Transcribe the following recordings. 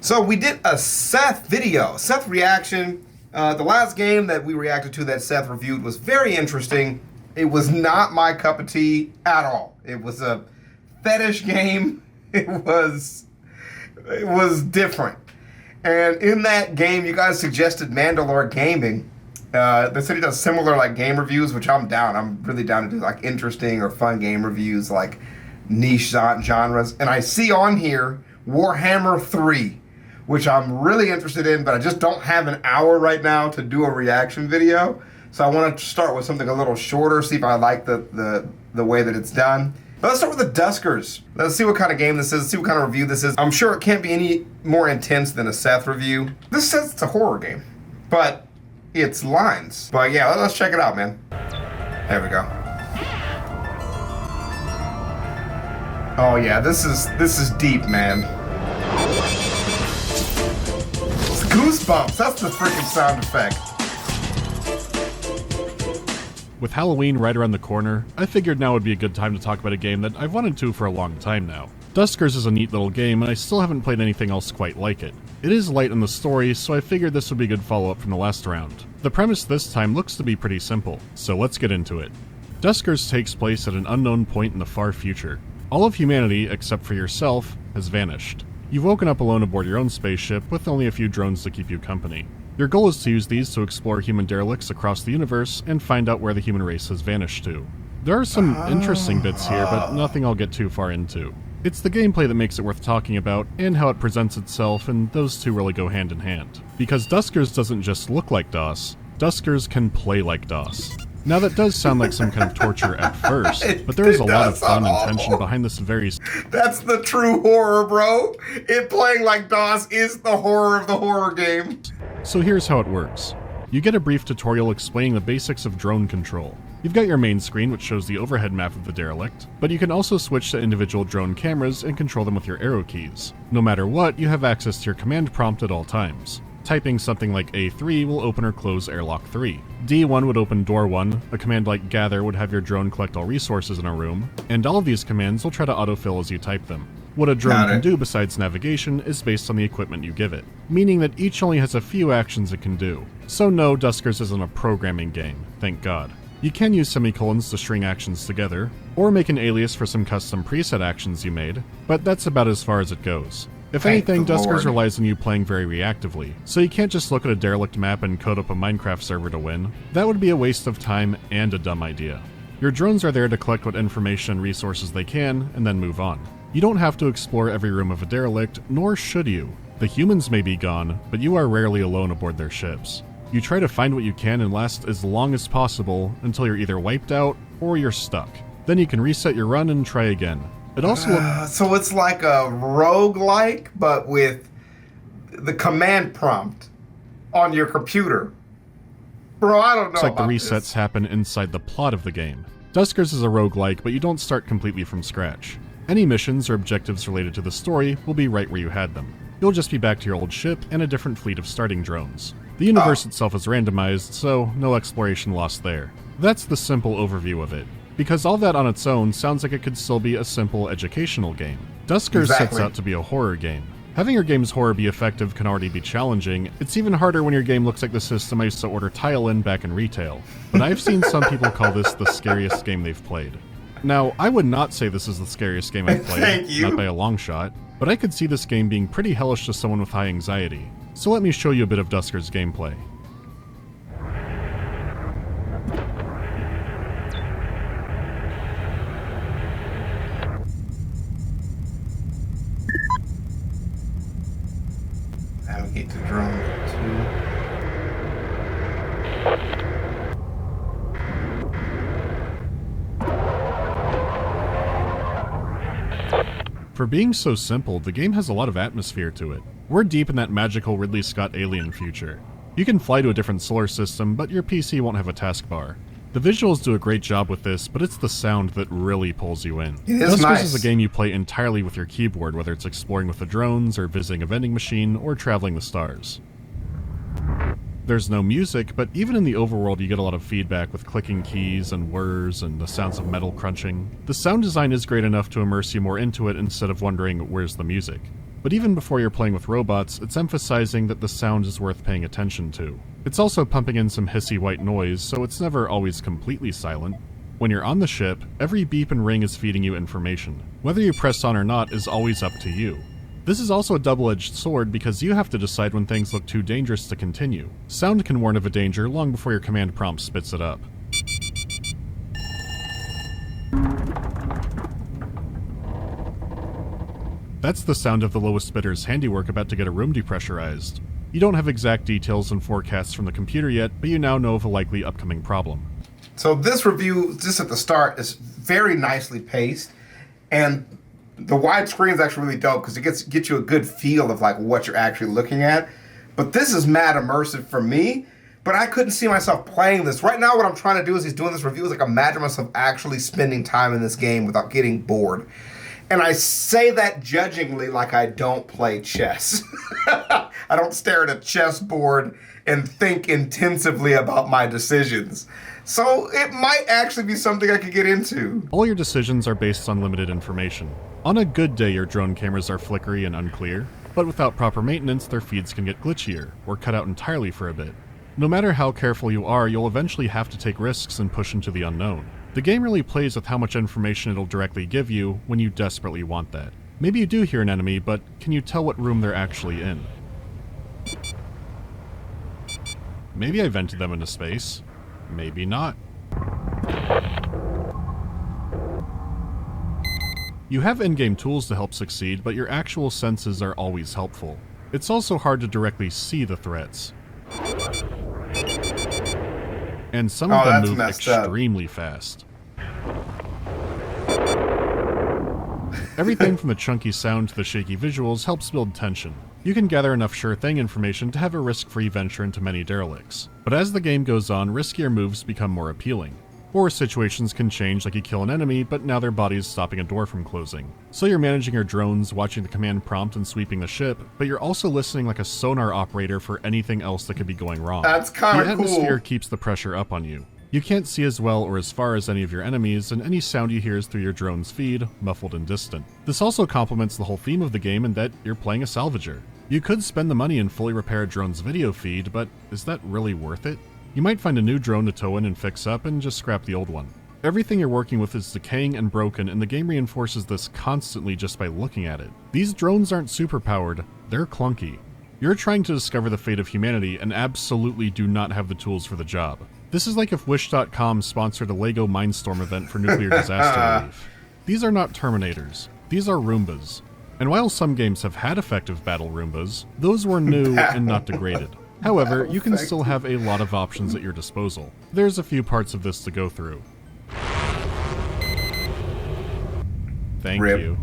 So we did a Seth video, Seth reaction. The last game that we reacted to that Seth reviewed was very interesting. It was not my cup of tea at all. It was a fetish game. It was different. And in that game, you guys suggested MandaloreGameing. They said he does similar like game reviews, which I'm down. I'm really down to do like interesting or fun game reviews, like niche genres. And I see on here Warhammer 3. Which I'm really interested in, but I just don't have an hour right now to do a reaction video. So I want to start with something a little shorter, see if I like the way that it's done. But let's start with the Duskers. Let's see what kind of game this is, see what kind of review this is. I'm sure it can't be any more intense than a Seth review. This says it's a horror game, but it's lines. But yeah, let's check it out, man. There we go. Oh yeah, this is deep, man. Goosebumps, that's the freaking sound effect. With Halloween right around the corner, I figured now would be a good time to talk about a game that I've wanted to for a long time now. Duskers is a neat little game, and I still haven't played anything else quite like it. It is light on the story, so I figured this would be a good follow-up from the last round. The premise this time looks to be pretty simple, so let's get into it. Duskers takes place at an unknown point in the far future. All of humanity, except for yourself, has vanished. You've woken up alone aboard your own spaceship with only a few drones to keep you company. Your goal is to use these to explore human derelicts across the universe and find out where the human race has vanished to. There are some interesting bits here, but nothing I'll get too far into. It's the gameplay that makes it worth talking about, and how it presents itself, and those two really go hand in hand. Because Duskers doesn't just look like DOS, Duskers can play like DOS. Now that does sound like some kind of torture at first, but there is a lot of fun and tension behind this very... That's the true horror, bro. It playing like DOS is the horror of the horror game. So here's how it works. You get a brief tutorial explaining the basics of drone control. You've got your main screen, which shows the overhead map of the derelict, but you can also switch to individual drone cameras and control them with your arrow keys. No matter what, you have access to your command prompt at all times. Typing something like A3 will open or close airlock 3. D1 would open door 1, a command like gather would have your drone collect all resources in a room, and all of these commands will try to autofill as you type them. What a drone can do besides navigation is based on the equipment you give it, meaning that each only has a few actions it can do. So no, Duskers isn't a programming game, thank God. You can use semicolons to string actions together, or make an alias for some custom preset actions you made, but that's about as far as it goes. If anything, Duskers relies on you playing very reactively, so you can't just look at a derelict map and code up a Minecraft server to win. That would be a waste of time and a dumb idea. Your drones are there to collect what information and resources they can, and then move on. You don't have to explore every room of a derelict, nor should you. The humans may be gone, but you are rarely alone aboard their ships. You try to find what you can and last as long as possible until you're either wiped out or you're stuck. Then you can reset your run and try again. It also so it's like a roguelike, but with the command prompt on your computer. Bro, I don't know. Looks like the resets happen inside the plot of the game. Duskers is a roguelike, but you don't start completely from scratch. Any missions or objectives related to the story will be right where you had them. You'll just be back to your old ship and a different fleet of starting drones. The universe itself is randomized, so no exploration lost there. That's the simple overview of it. Because all that on its own sounds like it could still be a simple educational game. Duskers sets out to be a horror game. Having your game's horror be effective can already be challenging. It's even harder when your game looks like the system I used to order tile in back in retail. But I've seen some people call this the scariest game they've played. Now, I would not say this is the scariest game I've played, not by a long shot, but I could see this game being pretty hellish to someone with high anxiety. So let me show you a bit of Duskers gameplay. Navigate to drone 2. For being so simple, the game has a lot of atmosphere to it. We're deep in that magical Ridley Scott alien future. You can fly to a different solar system, but your PC won't have a taskbar. The visuals do a great job with this, but it's the sound that really pulls you in. Duskers is a game you play entirely with your keyboard, whether it's exploring with the drones, or visiting a vending machine, or traveling the stars. There's no music, but even in the overworld you get a lot of feedback with clicking keys and whirs and the sounds of metal crunching. The sound design is great enough to immerse you more into it instead of wondering, where's the music? But even before you're playing with robots, it's emphasizing that the sound is worth paying attention to. It's also pumping in some hissy white noise, so it's never always completely silent. When you're on the ship, every beep and ring is feeding you information. Whether you press on or not is always up to you. This is also a double-edged sword because you have to decide when things look too dangerous to continue. Sound can warn of a danger long before your command prompt spits it up. That's the sound of the lowest bidder's handiwork about to get a room depressurized. You don't have exact details and forecasts from the computer yet, but you now know of a likely upcoming problem. So this review, just at the start, is very nicely paced, and the widescreen is actually really dope because it gets you a good feel of like what you're actually looking at. But this is mad immersive for me, but I couldn't see myself playing this. Right now what I'm trying to do is he's doing this review is like imagine myself actually spending time in this game without getting bored. And I say that judgingly like I don't play chess. I don't stare at a chessboard and think intensively about my decisions. So it might actually be something I could get into. All your decisions are based on limited information. On a good day, your drone cameras are flickery and unclear, but without proper maintenance, their feeds can get glitchier, or cut out entirely for a bit. No matter how careful you are, you'll eventually have to take risks and push into the unknown. The game really plays with how much information it'll directly give you when you desperately want that. Maybe you do hear an enemy, but can you tell what room they're actually in? Maybe I vented them into space. Maybe not. You have in-game tools to help succeed, but your actual senses are always helpful. It's also hard to directly see the threats. And some of them move extremely fast. Everything from the chunky sound to the shaky visuals helps build tension. You can gather enough sure thing information to have a risk-free venture into many derelicts. But as the game goes on, riskier moves become more appealing. Or situations can change, like you kill an enemy, but now their body's stopping a door from closing. So you're managing your drones, watching the command prompt and sweeping the ship, but you're also listening like a sonar operator for anything else that could be going wrong. That's kind of cool. The atmosphere keeps the pressure up on you. You can't see as well or as far as any of your enemies, and any sound you hear is through your drone's feed, muffled and distant. This also complements the whole theme of the game in that you're playing a salvager. You could spend the money and fully repair a drone's video feed, but is that really worth it? You might find a new drone to tow in and fix up and just scrap the old one. Everything you're working with is decaying and broken, and the game reinforces this constantly just by looking at it. These drones aren't superpowered, they're clunky. You're trying to discover the fate of humanity and absolutely do not have the tools for the job. This is like if Wish.com sponsored a LEGO Mindstorm event for nuclear disaster relief. These are not Terminators, these are Roombas. And while some games have had effective battle Roombas, those were new and not degraded. However, you can still have a lot of options at your disposal. There's a few parts of this to go through. Thank you.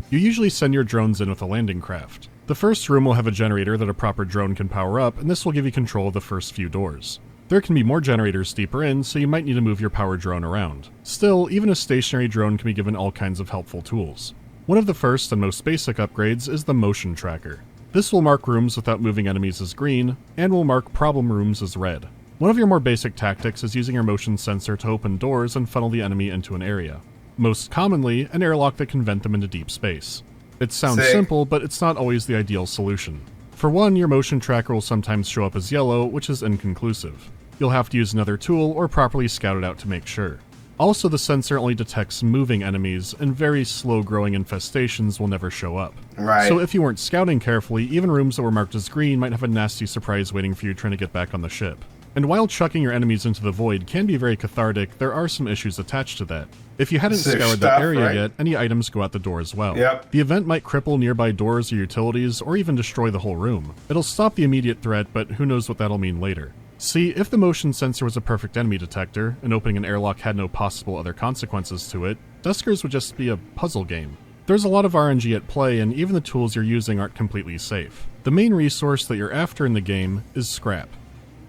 You usually send your drones in with a landing craft. The first room will have a generator that a proper drone can power up, and this will give you control of the first few doors. There can be more generators deeper in, so you might need to move your power drone around. Still, even a stationary drone can be given all kinds of helpful tools. One of the first and most basic upgrades is the motion tracker. This will mark rooms without moving enemies as green, and will mark problem rooms as red. One of your more basic tactics is using your motion sensor to open doors and funnel the enemy into an area. Most commonly, an airlock that can vent them into deep space. It sounds simple, but it's not always the ideal solution. For one, your motion tracker will sometimes show up as yellow, which is inconclusive. You'll have to use another tool or properly scout it out to make sure. Also, the sensor only detects moving enemies, and very slow-growing infestations will never show up. Right. So if you weren't scouting carefully, even rooms that were marked as green might have a nasty surprise waiting for you trying to get back on the ship. And while chucking your enemies into the void can be very cathartic, there are some issues attached to that. If you hadn't scoured that area yet, any items go out the door as well. Yep. The event might cripple nearby doors or utilities, or even destroy the whole room. It'll stop the immediate threat, but who knows what that'll mean later. See, if the motion sensor was a perfect enemy detector, and opening an airlock had no possible other consequences to it, Duskers would just be a puzzle game. There's a lot of RNG at play, and even the tools you're using aren't completely safe. The main resource that you're after in the game is scrap.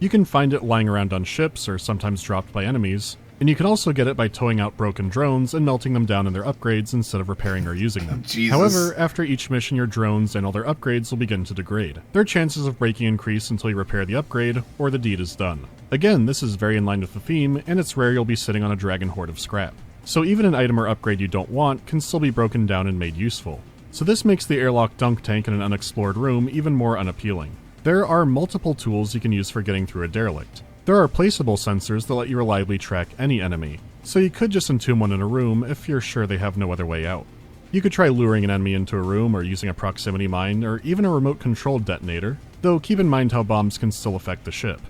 You can find it lying around on ships, or sometimes dropped by enemies, and you can also get it by towing out broken drones and melting them down in their upgrades instead of repairing or using them. However, after each mission, your drones and all their upgrades will begin to degrade. Their chances of breaking increase until you repair the upgrade, or the deed is done. Again, this is very in line with the theme, and it's rare you'll be sitting on a dragon hoard of scrap. So even an item or upgrade you don't want can still be broken down and made useful. so this makes the airlock dunk tank in an unexplored room even more unappealing. There are multiple tools you can use for getting through a derelict. There are placeable sensors that let you reliably track any enemy, so you could just entomb one in a room if you're sure they have no other way out. You could try luring an enemy into a room or using a proximity mine or even a remote-controlled detonator, though keep in mind how bombs can still affect the ship.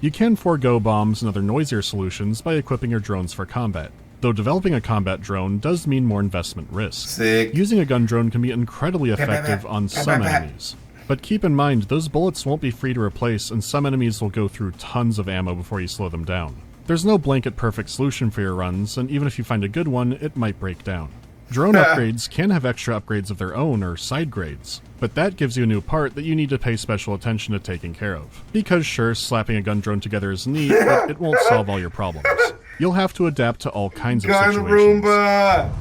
You can forego bombs and other noisier solutions by equipping your drones for combat, though developing a combat drone does mean more investment risk. Sick. Using a gun drone can be incredibly effective on some enemies, but keep in mind those bullets won't be free to replace and some enemies will go through tons of ammo before you slow them down. There's no blanket perfect solution for your runs, and even if you find a good one, it might break down. Drone upgrades can have extra upgrades of their own or side grades, but that gives you a new part that you need to pay special attention to taking care of. Because sure, slapping a gun drone together is neat, but it won't solve all your problems. You'll have to adapt to all kinds of situations. Roomba!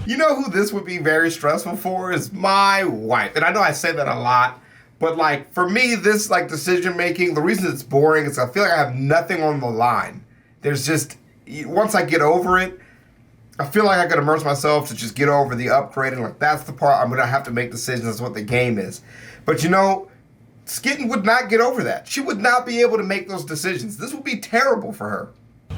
You know who this would be very stressful for is my wife. And I know I say that a lot, but like for me, this like decision making, the reason it's boring is I feel like I have nothing on the line. There's just, once I get over it, I feel like I could immerse myself to just get over the upgrading. Like that's the part I'm gonna have to make decisions. That's what the game is. But you know, Skitten would not get over that. She would not be able to make those decisions. This would be terrible for her.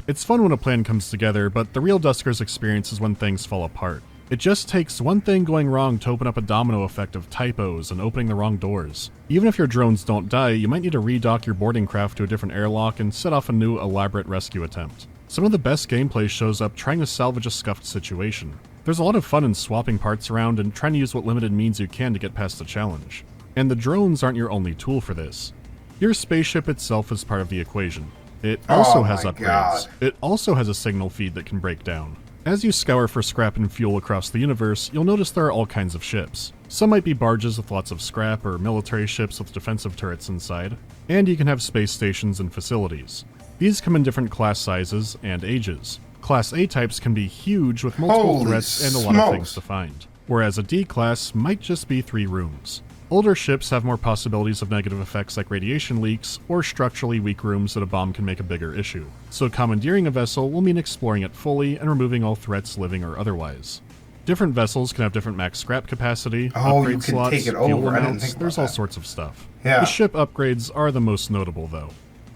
It's fun when a plan comes together, but the real Duskers experience is when things fall apart. It just takes one thing going wrong to open up a domino effect of typos and opening the wrong doors. Even if your drones don't die, you might need to redock your boarding craft to a different airlock and set off a new elaborate rescue attempt. Some of the best gameplay shows up trying to salvage a scuffed situation. There's a lot of fun in swapping parts around and trying to use what limited means you can to get past the challenge. And the drones aren't your only tool for this. Your spaceship itself is part of the equation. It also has upgrades. God. It also has a signal feed that can break down. As you scour for scrap and fuel across the universe, you'll notice there are all kinds of ships. Some might be barges with lots of scrap or military ships with defensive turrets inside, and you can have space stations and facilities. These come in different class sizes and ages. Class A types can be huge with multiple Holy threats and a lot of things to find, whereas a D class might just be 3 rooms. Older ships have more possibilities of negative effects like radiation leaks, or structurally weak rooms that a bomb can make a bigger issue. So commandeering a vessel will mean exploring it fully and removing all threats living or otherwise. Different vessels can have different max scrap capacity, upgrade slots, take it fuel over. amounts, there's all sorts of stuff. Yeah. The ship upgrades are the most notable though.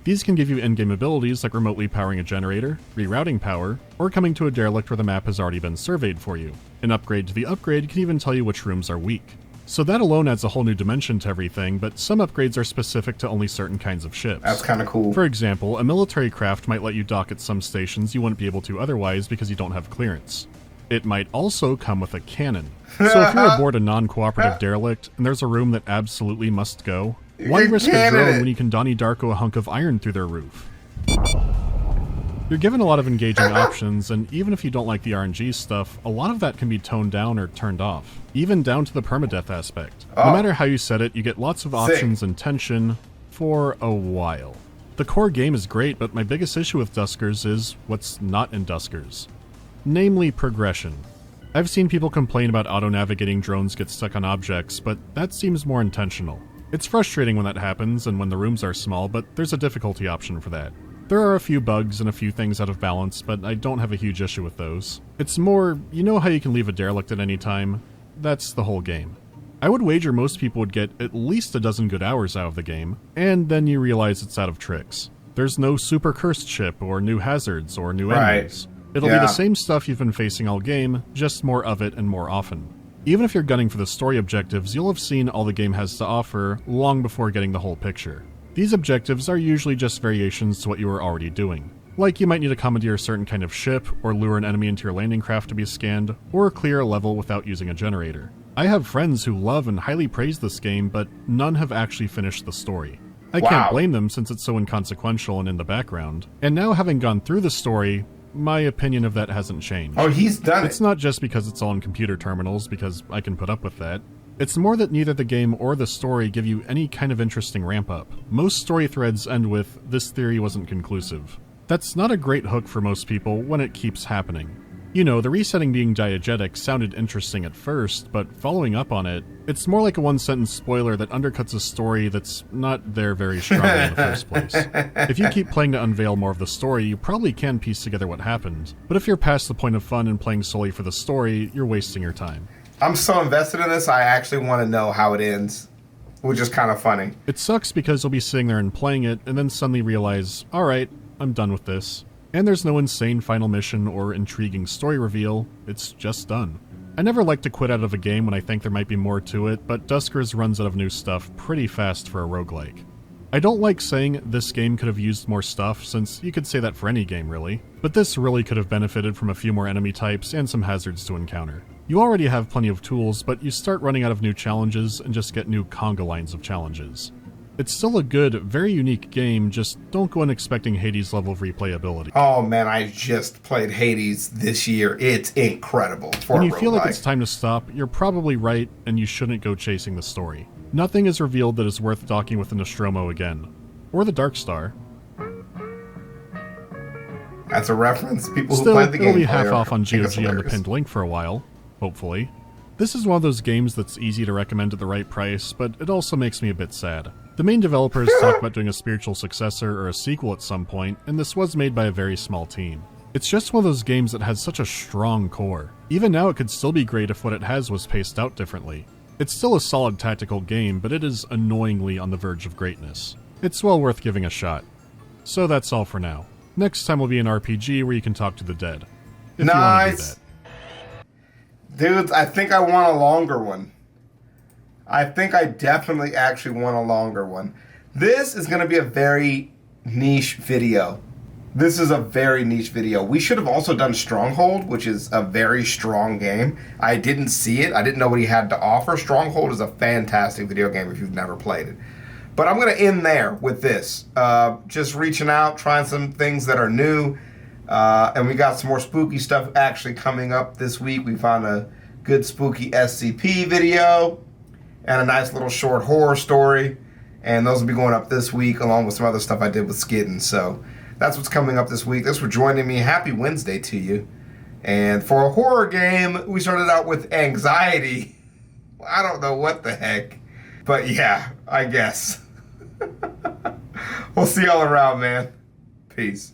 These can give you in-game abilities like remotely powering a generator, rerouting power, or coming to a derelict where the map has already been surveyed for you. An upgrade to the upgrade can even tell you which rooms are weak. So that alone adds a whole new dimension to everything, but some upgrades are specific to only certain kinds of ships. That's kind of cool. For example, a military craft might let you dock at some stations you wouldn't be able to otherwise because you don't have clearance. It might also come with a cannon. So if you're aboard a non-cooperative derelict and there's a room that absolutely must go, why risk a drone when you can Donnie Darko a hunk of iron through their roof? You're given a lot of engaging options, and even if you don't like the RNG stuff, a lot of that can be toned down or turned off, even down to the permadeath aspect. No matter how you set it, you get lots of options and tension for a while. The core game is great, but my biggest issue with Duskers is what's not in Duskers. Namely, progression. I've seen people complain about auto-navigating drones get stuck on objects, but that seems more intentional. It's frustrating when that happens and when the rooms are small, but there's a difficulty option for that. There are a few bugs and a few things out of balance, but I don't have a huge issue with those. It's more, you know how you can leave a derelict at any time? That's the whole game. I would wager most people would get at least a dozen good hours out of the game, and then you realize it's out of tricks. There's no super cursed ship, or new hazards, or new enemies. It'll be the same stuff you've been facing all game, just more of it and more often. Even if you're gunning for the story objectives, you'll have seen all the game has to offer long before getting the whole picture. These objectives are usually just variations to what you were already doing. Like you might need to commandeer a certain kind of ship, or lure an enemy into your landing craft to be scanned, or clear a level without using a generator. I have friends who love and highly praise this game, but none have actually finished the story. I can't blame them since it's so inconsequential and in the background. And now having gone through the story, my opinion of that hasn't changed. Oh, he's done it. It's not just because it's all in computer terminals, because I can put up with that. It's more that neither the game or the story give you any kind of interesting ramp-up. Most story threads end with, "This theory wasn't conclusive." That's not a great hook for most people when it keeps happening. You know, the resetting being diegetic sounded interesting at first, but following up on it, it's more like a one-sentence spoiler that undercuts a story that's not there very strongly in the first place. If you keep playing to unveil more of the story, you probably can piece together what happened, but if you're past the point of fun and playing solely for the story, you're wasting your time. I'm so invested in this, I actually want to know how it ends, which is kind of funny. It sucks because you'll be sitting there and playing it, and then suddenly realize, alright, I'm done with this. And there's no insane final mission or intriguing story reveal, it's just done. I never like to quit out of a game when I think there might be more to it, but Duskers runs out of new stuff pretty fast for a roguelike. I don't like saying this game could have used more stuff, since you could say that for any game really, but this really could have benefited from a few more enemy types and some hazards to encounter. You already have plenty of tools, but you start running out of new challenges and just get new conga lines of challenges. It's still a good, very unique game, just don't go in expecting Hades level of replayability. Oh man, I just played Hades this year. It's incredible for When a you feel like roguelike. it's time to stop, you're probably right, and you shouldn't go chasing the story. Nothing is revealed that is worth docking with the Nostromo again. Or the Dark Star. That's a reference. People who Still, played the it'll game be half play off on think it's GOG on the hilarious. pinned link for a while. Hopefully. This is one of those games that's easy to recommend at the right price, but it also makes me a bit sad. The main developers talk about doing a spiritual successor or a sequel at some point, and this was made by a very small team. It's just one of those games that has such a strong core. Even now it could still be great if what it has was paced out differently. It's still a solid tactical game, but it is annoyingly on the verge of greatness. It's well worth giving a shot. So that's all for now. Next time will be an RPG where you can talk to the dead. If you want to do Nice. that. Dudes, I think I want a longer one. I think I definitely actually want a longer one. This is going to be a very niche video. This is a very niche video. We should have also done Stronghold, which is a very strong game. I didn't see it. I didn't know what he had to offer. Stronghold is a fantastic video game if you've never played it. But I'm going to end there with this. Just reaching out, trying some things that are new. And we got some more spooky stuff actually coming up this week. We found a good spooky SCP video and a nice little short horror story. And those will be going up this week along with some other stuff I did with Skidden. So that's what's coming up this week. Thanks for joining me. Happy Wednesday to you. And for a horror game, we started out with Anxiety. I don't know what the heck. But yeah, I guess. We'll see y'all around, man. Peace.